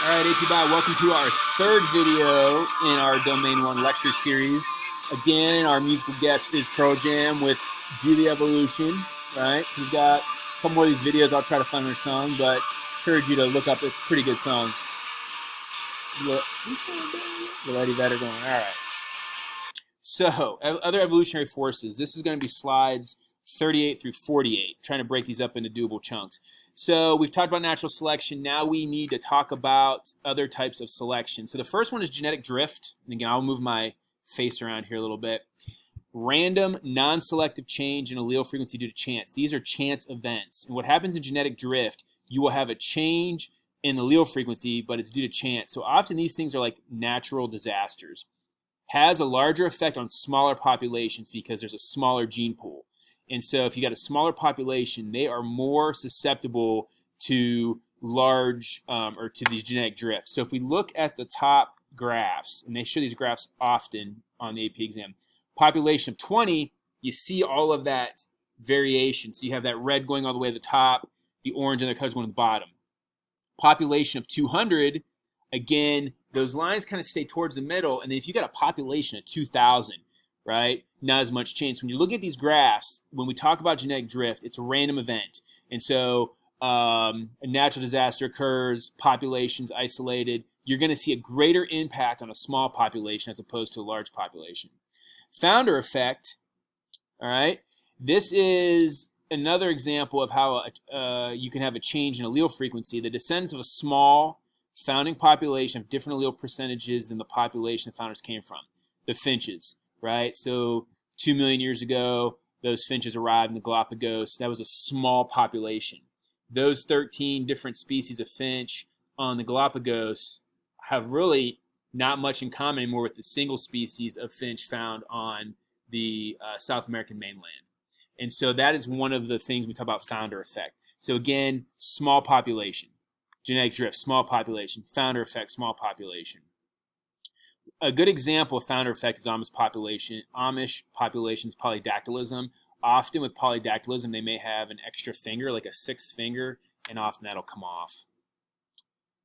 All right, AP welcome to our third video in our Domain 1 lecture series. Again, our musical guest is Pearl Jam with Do the Evolution, right? So we've got a couple more of these videos. I'll try to find her song, but encourage you to look up. It's a pretty good song. The lady better going. All right. So, other evolutionary forces. This is going to be slides 38 through 48, trying to break these up into doable chunks. So we've talked about natural selection. Now we need to talk about other types of selection. So the first one is genetic drift. And again, I'll move my face around here a little bit. Random, non-selective change in allele frequency due to chance. These are chance events. And what happens in genetic drift, you will have a change in the allele frequency, but it's due to chance. So often these things are like natural disasters. Has a larger effect on smaller populations because there's a smaller gene pool. And so if you got a smaller population, they are more susceptible to large or to these genetic drifts. So if we look at the top graphs, and they show these graphs often on the AP exam, population of 20, you see all of that variation. So you have that red going all the way to the top, the orange and the colors going to the bottom. Population of 200, again, those lines kind of stay towards the middle. And then if you got a population of 2,000, right? Not as much change. When you look at these graphs, when we talk about genetic drift, it's a random event. And so a natural disaster occurs, population's isolated. You're going to see a greater impact on a small population as opposed to a large population. Founder effect, all right? This is another example of how you can have a change in allele frequency. The descendants of a small founding population have different allele percentages than the population the founders came from. The finches. Right? So 2 million years ago, those finches arrived in the Galapagos. That was a small population. Those 13 different species of finch on the Galapagos have really not much in common anymore with the single species of finch found on the South American mainland. And so that is one of the things we talk about founder effect. So again, small population. Genetic drift, small population. Founder effect, small population. A good example of founder effect is Amish population's polydactylism. Often with polydactylism, they may have an extra finger, like a sixth finger, and often that'll come off.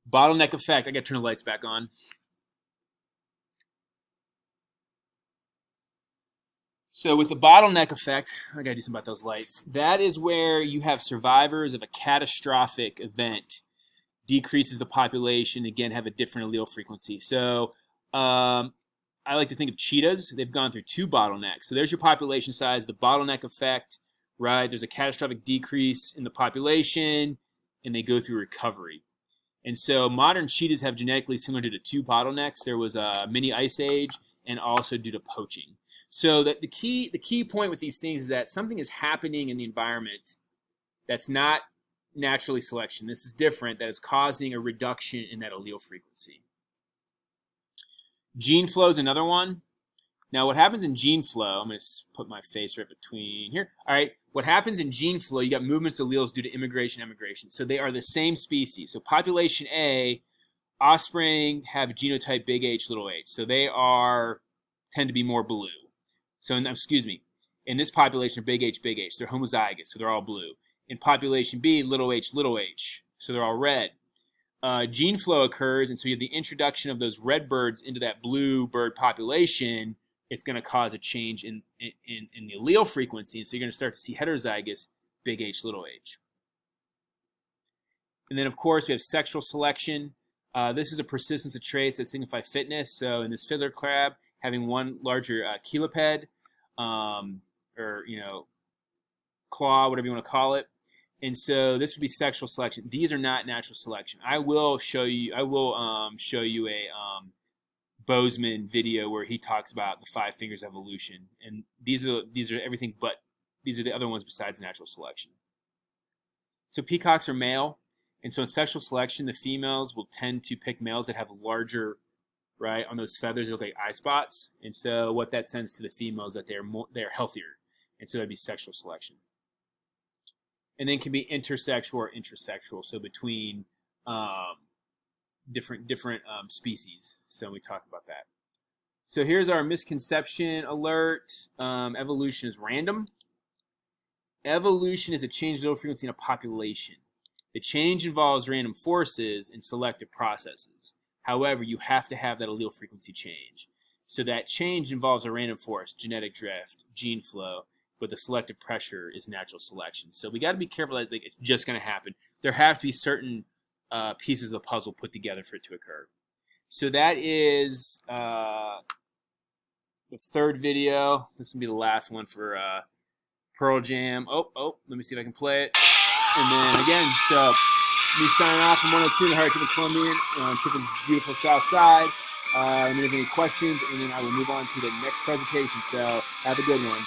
Bottleneck effect. I got to turn the lights back on. So with the bottleneck effect, I got to do something about those lights. That is where you have survivors of a catastrophic event. Decreases the population, again, have a different allele frequency. So I like to think of cheetahs. They've gone through two bottlenecks. So there's your population size, the bottleneck effect, right? There's a catastrophic decrease in the population, and they go through recovery. And so modern cheetahs have genetically similar to the two bottlenecks. There was a mini ice age and also due to poaching. So that the key point with these things is that something is happening in the environment that's not naturally selection. This is different, that is causing a reduction in that allele frequency. Gene flow is another one. Now, what happens in gene flow, I'm going to put my face right between here. All right, what happens in gene flow, you got movements of alleles due to immigration, emigration. So they are the same species. So population A, offspring have genotype big H, little h. So they tend to be more blue. So, in this population of big H, they're homozygous, so they're all blue. In population B, little h, so they're all red. Gene flow occurs, and so you have the introduction of those red birds into that blue bird population. It's going to cause a change in the allele frequency, and so you're going to start to see heterozygous big H, little h. And then, of course, we have sexual selection. This is a persistence of traits that signify fitness. So in this fiddler crab, having one larger cheliped, or claw, whatever you want to call it. And so this would be sexual selection. These are not natural selection. I will show you a Bozeman video where he talks about the 5 fingers of evolution. And these are everything, but these are the other ones besides natural selection. So peacocks are male, and so in sexual selection, the females will tend to pick males that have larger, right, on those feathers, they look like eye spots. And so what that sends to the females that they're healthier, and so that'd be sexual selection. And then can be intersexual or intrasexual, so between different species. So we talk about that. So here's our misconception alert. Evolution is random. Evolution is a change in allele frequency in a population. The change involves random forces and selective processes. However, you have to have that allele frequency change. So that change involves a random force, genetic drift, gene flow, but the selective pressure is natural selection. So we got to be careful that it's just going to happen. There have to be certain pieces of the puzzle put together for it to occur. So that is the third video. This will be the last one for Pearl Jam. Oh, let me see if I can play it. And then again, so me signing off from 102 in the heart of the Colombian on Tipton's beautiful south side. Let me know if you have any questions, and then I will move on to the next presentation. So have a good one.